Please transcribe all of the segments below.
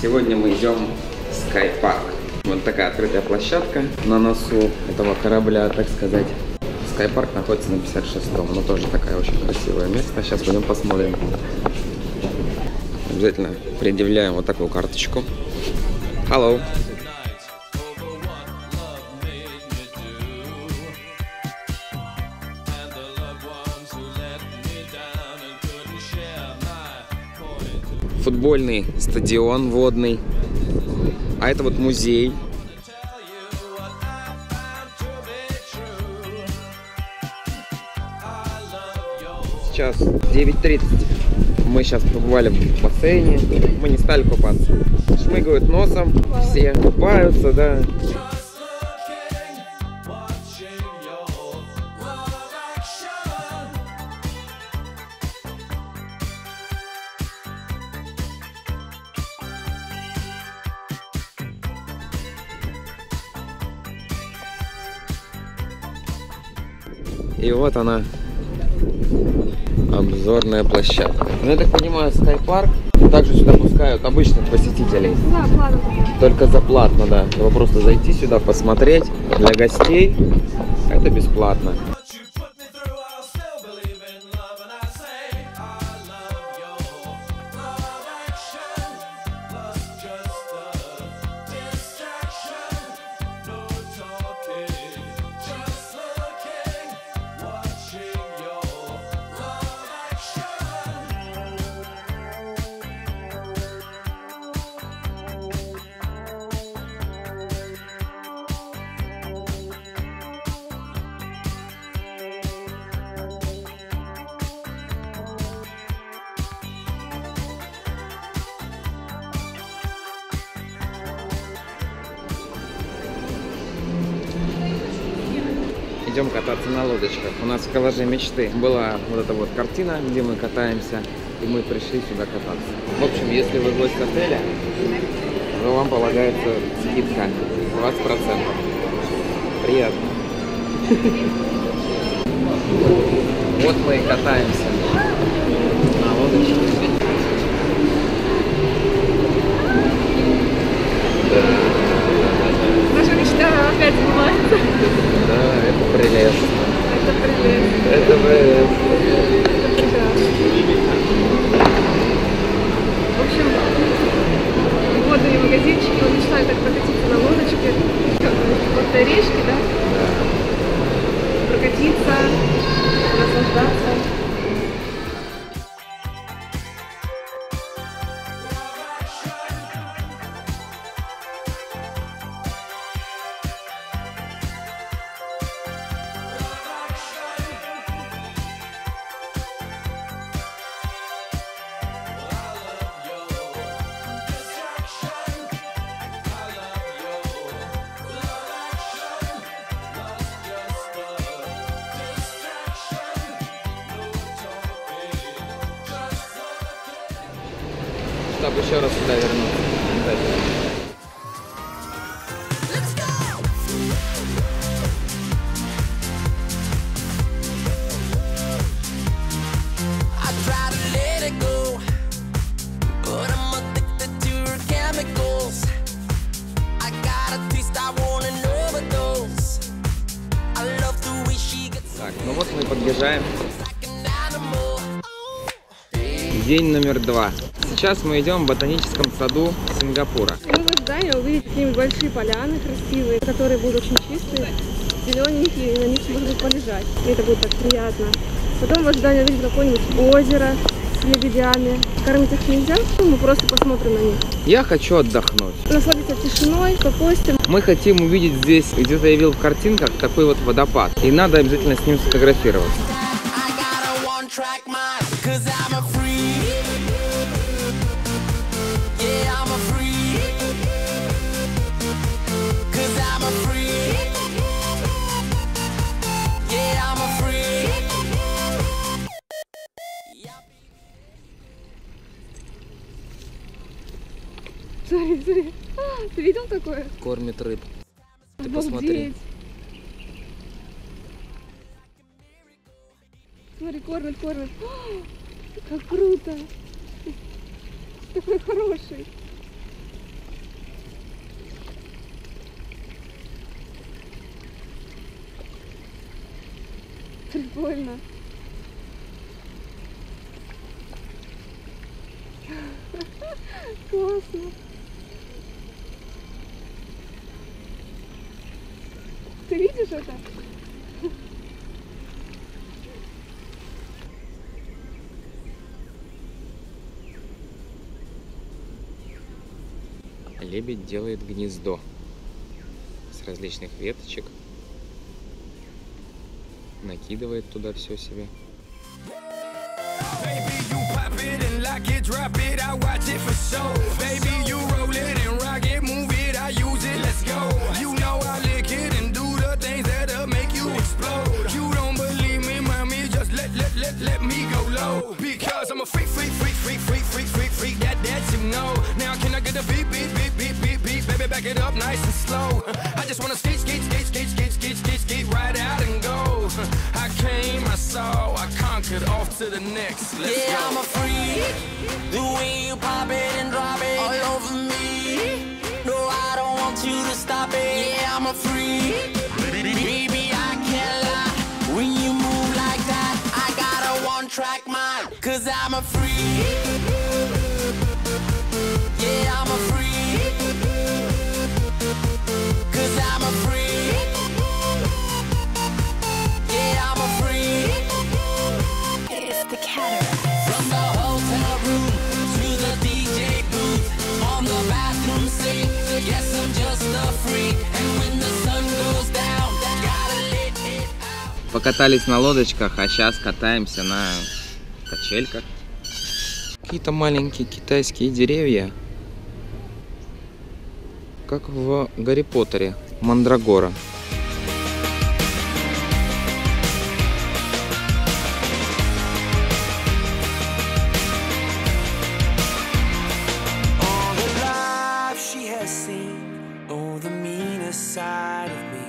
Сегодня мы идем в скайпарк. Вот такая открытая площадка на носу этого корабля, так сказать. Скайпарк находится на 56-м, но тоже такое очень красивое место. Сейчас пойдем посмотрим. Обязательно предъявляем вот такую карточку. Hello. Футбольный стадион водный. А это вот музей. Сейчас 9:30. Мы сейчас побывали в бассейне. Мы не стали купаться. Шмыгают носом. Все купаются, да. И вот она, обзорная площадка. Ну, я так понимаю, скайпарк также сюда пускают обычных посетителей. Да, платно. Только за платно, да. Вы просто зайти сюда, посмотреть. Для гостей это бесплатно. Идем кататься на лодочках. У нас в коллаже мечты была вот эта вот картина, где мы катаемся, и мы пришли сюда кататься. В общем, если вы гость отеля, то вам полагается скидка 20%. Приятно. Вот мы и катаемся на лодочке. Наша мечта опять сбывается. Да, это прелестно. Это прелестно. Это прелестно. Это прекрасно. В общем, водные магазинчики, он мечтает так прокатиться на лодочке, вот той речке, да? Да. Прокатиться, наслаждаться. Чтобы еще раз сюда вернуться. Так, ну вот мы подъезжаем. День номер 2. Сейчас мы идем в ботаническом саду Сингапура. Мы в здании увидите какие-нибудь большие поляны красивые, которые будут очень чистые, зелененькие, и на них можно полежать. И это будет так приятно. Потом в здании увидите какое-нибудь озеро с лебедями. Кормить их нельзя, мы просто посмотрим на них. Я хочу отдохнуть. Насладиться тишиной, попустим. Мы хотим увидеть здесь, где-то я видел в картинках, такой вот водопад. И надо обязательно с ним сфотографироваться. Смотри, смотри. Ты видел такое? Кормит рыб. Ты Обалдеть. посмотри. Смотри, кормит, кормит. Как круто. Такой хороший. Прикольно. Классно. Ты видишь это? Лебедь делает гнездо с различных веточек, накидывает туда все себе. Back it up nice and slow. I just wanna skate right out and go. I came, I saw, I conquered, off to the next. Let's go. I'm a freak. The way you pop it and drop it all over me. No, I don't want you to stop it. Yeah, I'm a freak. Baby, I can't lie. When you move like that, I got a one-track mind. 'Cause I'm a freak. Yeah, I'm a freak. I'm a freak. Yeah, I'm a freak. It's the Cataract. From the hotel room to the DJ booth, on the bathroom sink. Yes, I'm just a freak. And when the sun goes down, gotta let it out. Покатались на лодочках, а сейчас катаемся на качельках. Какие-то маленькие китайские деревья, как в Гарри Поттере. Мандрагора. All the life she has seen, oh, the meanest side of me.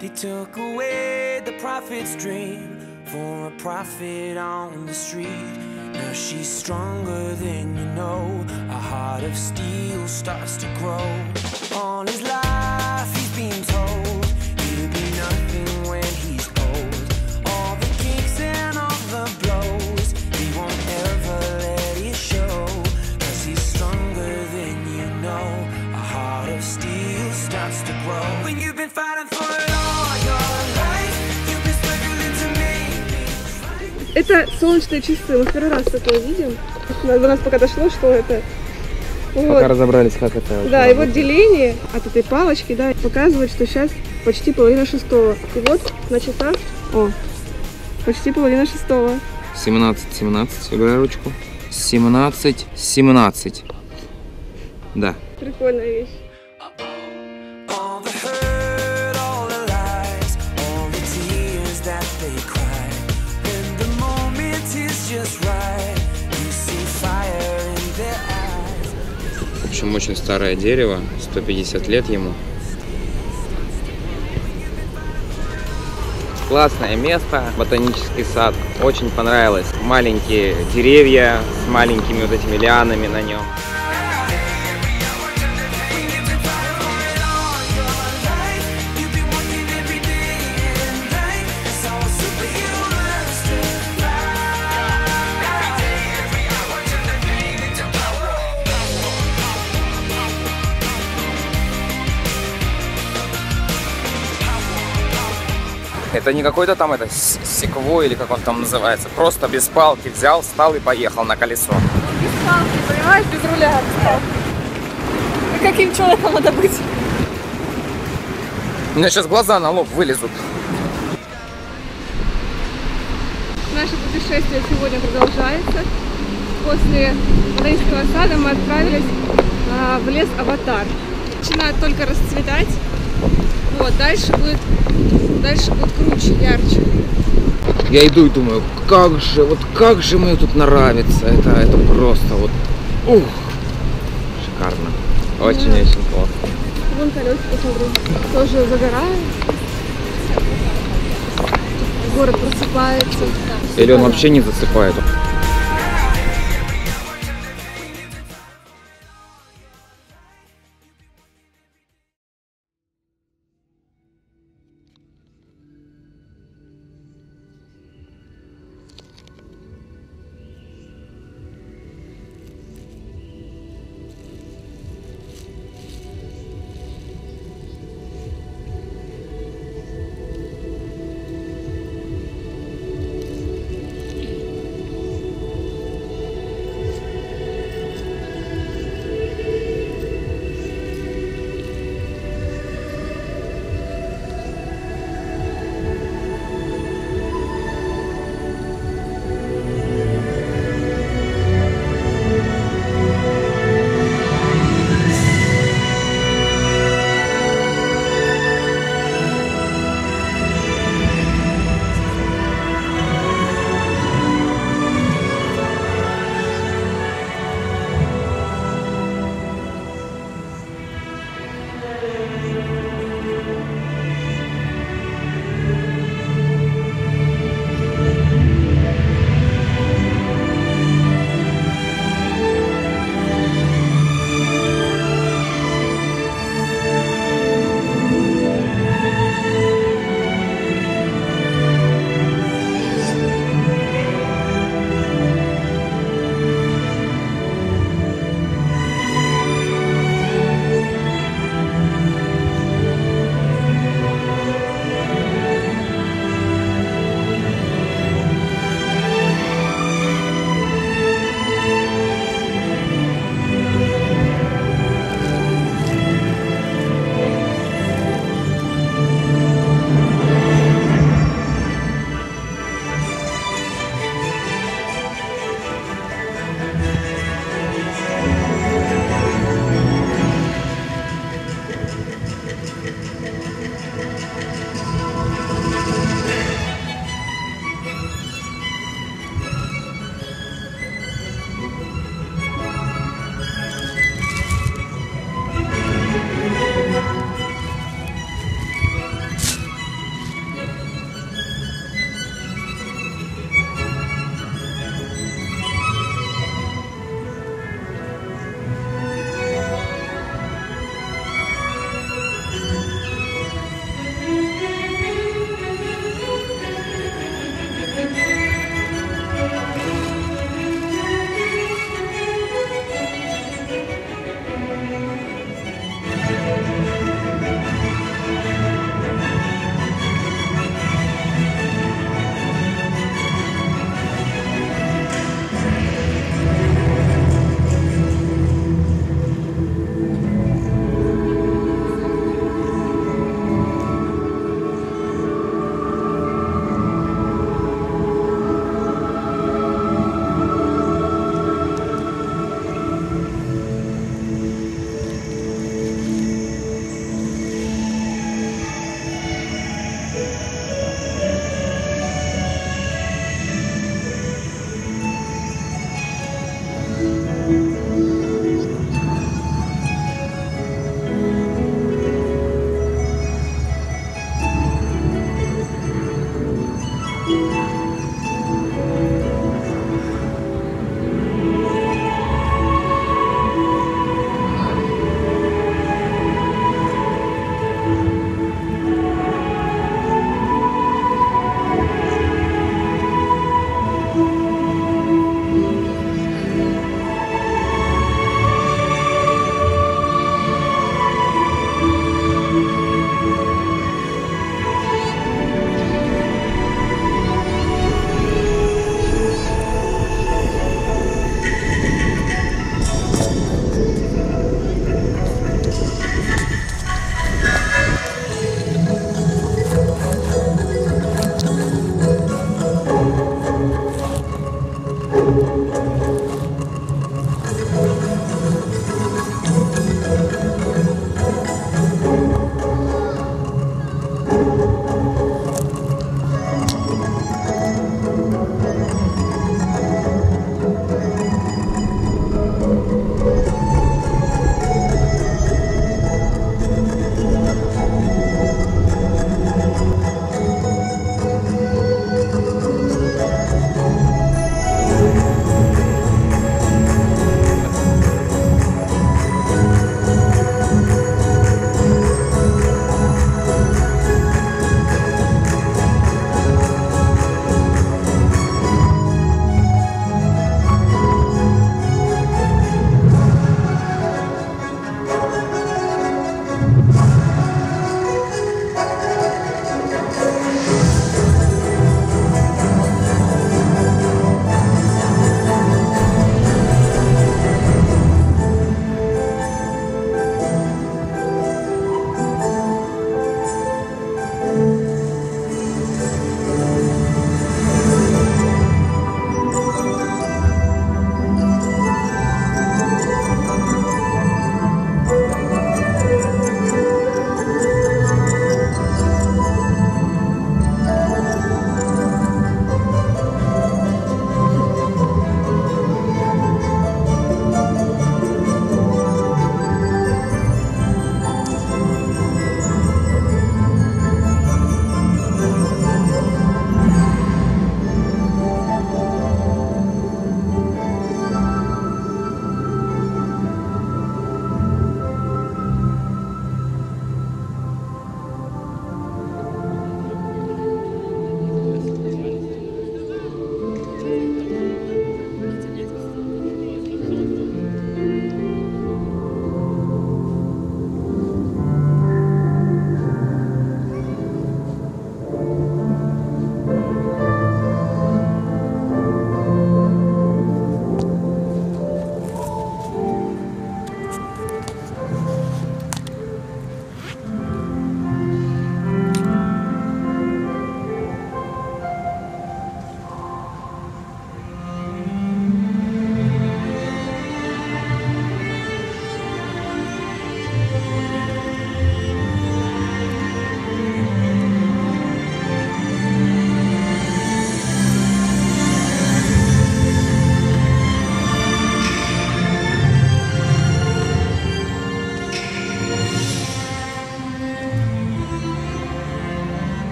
They took away the prophet's dream for a prophet on the street. Now she's stronger than you know. A heart of steel starts to grow. All his life he's been told he'll be nothing when he's old. All the kicks and all the blows, he won't ever let it show. 'Cause he's stronger than you know. A heart of steel starts to grow. When you've been fighting for it all your life, you've been struggling to make. Это солнечные часы. Мы в первый раз такое видим. До нас пока дошло, что это. Вот. Пока разобрались, как это. Да, и вот деление от этой палочки, да, показывает, что сейчас почти 5:30. И вот на часах, почти 5:30. 17:17, убирай ручку. 17:17. Да. Прикольная вещь. All the hurt, all the lies, all the tears that they cry. When the moment is just right, you see fire in their eyes. В общем, очень старое дерево, 150 лет ему. Классное место, ботанический сад, очень понравилось. Маленькие деревья с маленькими вот этими лианами на нем. Это не какой-то там секвой или как он там называется. Просто без палки взял, встал и поехал на колесо. Без палки, понимаешь, без руля. И каким человеком надо быть? У меня сейчас глаза на лоб вылезут. Наше путешествие сегодня продолжается. После ботанического сада мы отправились в лес Аватар. Начинает только расцветать. Вот, дальше будет круче, ярче. Я иду и думаю, как же мне тут нравится. Это просто вот, шикарно. Очень-очень классно. Вон колесико, посмотри, тоже загорает. Город просыпается. Или он вообще не засыпает.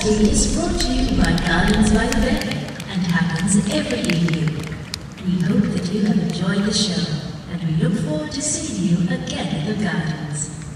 Street is brought to you by Gardens by the Bay and happens every evening. We hope that you have enjoyed the show, and we look forward to seeing you again at the Gardens.